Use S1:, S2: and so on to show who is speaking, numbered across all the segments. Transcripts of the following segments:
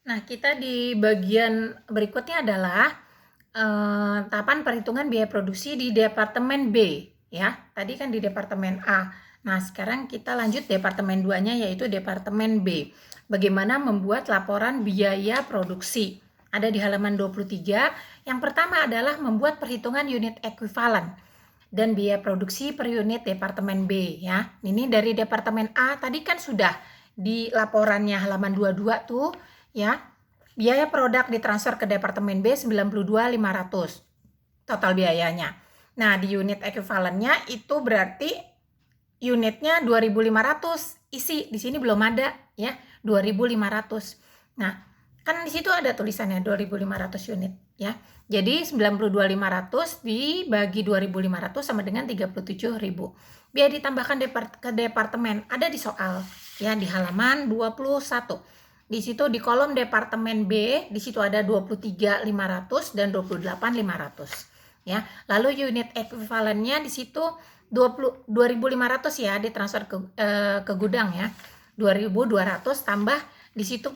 S1: Nah, kita di bagian berikutnya adalah tahapan perhitungan biaya produksi di Departemen B, ya. Tadi kan di Departemen A. Nah, sekarang kita lanjut Departemen 2-nya, yaitu Departemen B. Bagaimana membuat laporan biaya produksi. Ada di halaman 23. Yang pertama adalah membuat perhitungan unit ekuivalen dan biaya produksi per unit Departemen B, ya. Ini dari Departemen A, tadi kan sudah di laporannya halaman 22 tuh, ya. Biaya produk ditransfer ke Departemen B 92.500 total biayanya. Nah, di unit ekuivalennya itu berarti unitnya 2.500 isi. Di sini belum ada ya, 2.500. Nah, kan di situ ada tulisannya 2.500 unit ya. Jadi 92.500 dibagi 2.500 sama dengan 37.000. Biaya ditambahkan ke departemen ada di soal ya, di halaman 21. Di situ di kolom Departemen B, di situ ada 23.500 dan 28.500 ya. Lalu unit ekuivalennya di situ 2.500 ya, ditransfer ke gudang ya. 2.200 tambah di situ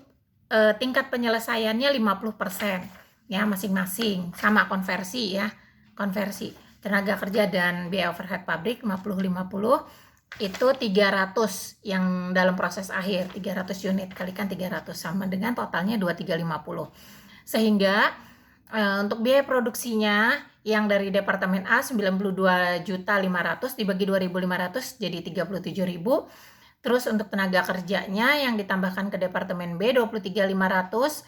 S1: tingkat penyelesaiannya 50% ya masing-masing, sama konversi ya. Konversi tenaga kerja dan biaya overhead pabrik 50-50 itu 300 yang dalam proses akhir, 300 unit kalikan 300 sama dengan totalnya 2350. Sehingga untuk biaya produksinya yang dari Departemen A 92.500.000 dibagi 2.500 jadi 37.000. Terus untuk tenaga kerjanya yang ditambahkan ke Departemen B 23.500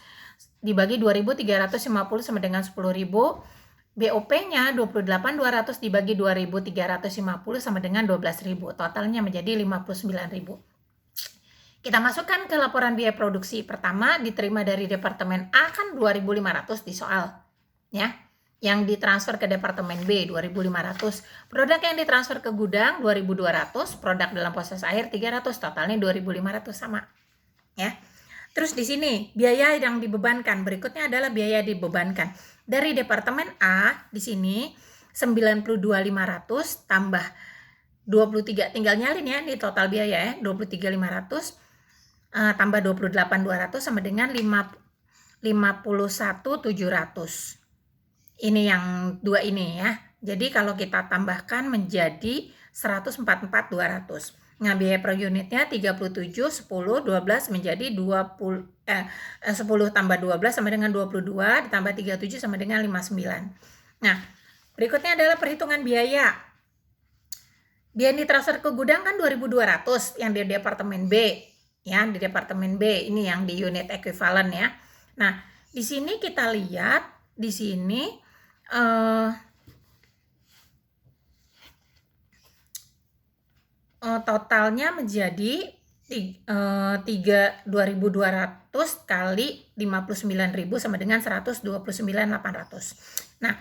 S1: dibagi 2.350 sama dengan 10.000. BOP-nya 28.200 dibagi 2.350 sama dengan 12.000. Totalnya menjadi 59.000. Kita masukkan ke laporan biaya produksi. Pertama diterima dari Departemen A kan 2.500 di soal. Ya. Yang ditransfer ke Departemen B 2.500. Produk yang ditransfer ke gudang 2.200. Produk dalam proses akhir 300. Totalnya 2.500 sama. Ya. Terus di sini biaya yang dibebankan. Berikutnya adalah biaya dibebankan. Dari Departemen A di sini 92.500 tambah 23, tinggal nyalin ya di total biaya ya, 23.500 tambah 28.200 sama dengan 51.700. Ini yang dua ini ya. Jadi kalau kita tambahkan menjadi 144.200. Nah, biaya per unitnya 37, 10, 12 menjadi 10 tambah 12 sama dengan 22, ditambah 37 sama dengan 59. Nah, berikutnya adalah perhitungan biaya. Biaya ditransfer ke gudang kan 2.200 yang di Departemen B. Ya, di Departemen B ini yang di unit ekuivalen ya. Nah, di sini kita lihat di sini totalnya menjadi 2.200 kali 59.000 sama dengan 129.800. Nah,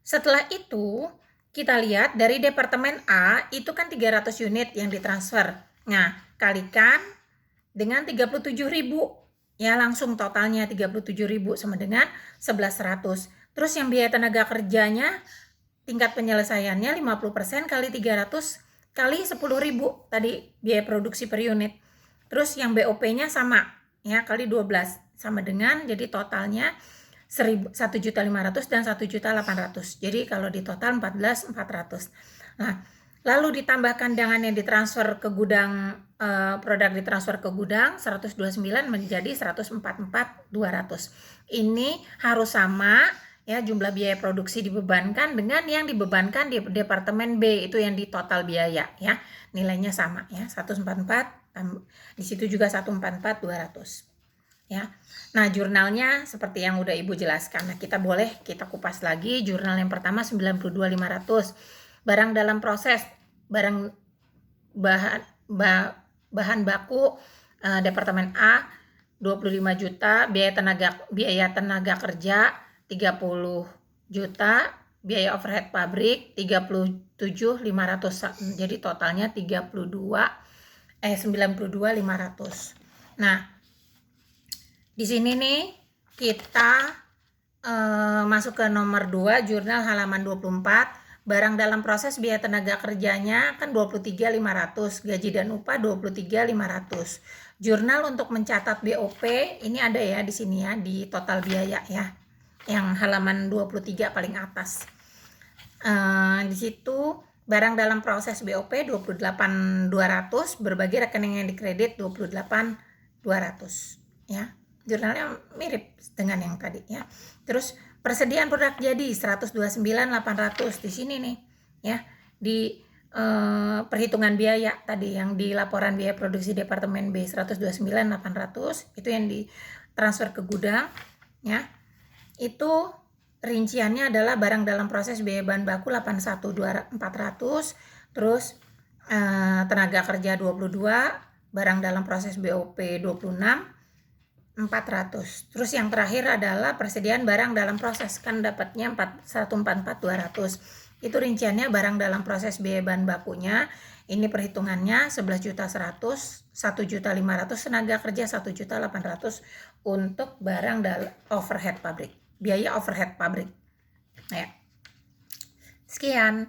S1: setelah itu kita lihat dari Departemen A itu kan 300 unit yang ditransfer. Nah, kalikan dengan 37.000 ya, langsung totalnya 37.000 sama dengan 11.100. Terus yang biaya tenaga kerjanya tingkat penyelesaiannya 50% kali 300 kali 10.000 tadi biaya produksi per unit. Terus yang BOP-nya sama ya, kali 12 sama dengan, jadi totalnya 1.500 dan 1.800. Jadi kalau di total 14.400. Nah, lalu ditambahkan dengan yang ditransfer ke gudang, produk ditransfer ke gudang 129 menjadi 144.200. Ini harus sama ya, jumlah biaya produksi dibebankan dengan yang dibebankan di Departemen B, itu yang di total biaya ya, nilainya sama ya, 144, di situ juga 144.200 ya. Nah, jurnalnya seperti yang udah Ibu jelaskan. Nah, kita kupas lagi. Jurnal yang pertama 92.500. Barang dalam proses, bahan baku Departemen A 25 juta, biaya tenaga kerja 30 juta, biaya overhead pabrik 37.500. Jadi totalnya 92.500. Nah, di sini nih kita masuk ke nomor 2, jurnal halaman 24. Barang dalam proses biaya tenaga kerjanya kan 23.500, gaji dan upah 23.500. Jurnal untuk mencatat BOP ini ada ya di sini ya, di total biaya ya, yang halaman 23 paling atas. Di situ barang dalam proses BOP 28.200, berbagai rekening yang dikredit 28.200 ya. Jurnalnya mirip dengan yang tadi ya. Terus persediaan produk jadi 129.800 di sini nih ya. Di perhitungan biaya tadi yang di laporan biaya produksi Departemen B 129.800 itu yang ditransfer ke gudang ya. Itu rinciannya adalah barang dalam proses biaya bahan baku 81.400, terus tenaga kerja 22, barang dalam proses BOP 26.400. Terus yang terakhir adalah persediaan barang dalam proses, kan dapatnya 144.200. Itu rinciannya barang dalam proses biaya bahan bakunya. Ini perhitungannya 11.100, 1.500 tenaga kerja 1.800 untuk barang dalam overhead pabrik. Biaya overhead pabrik. Ya. Sekian.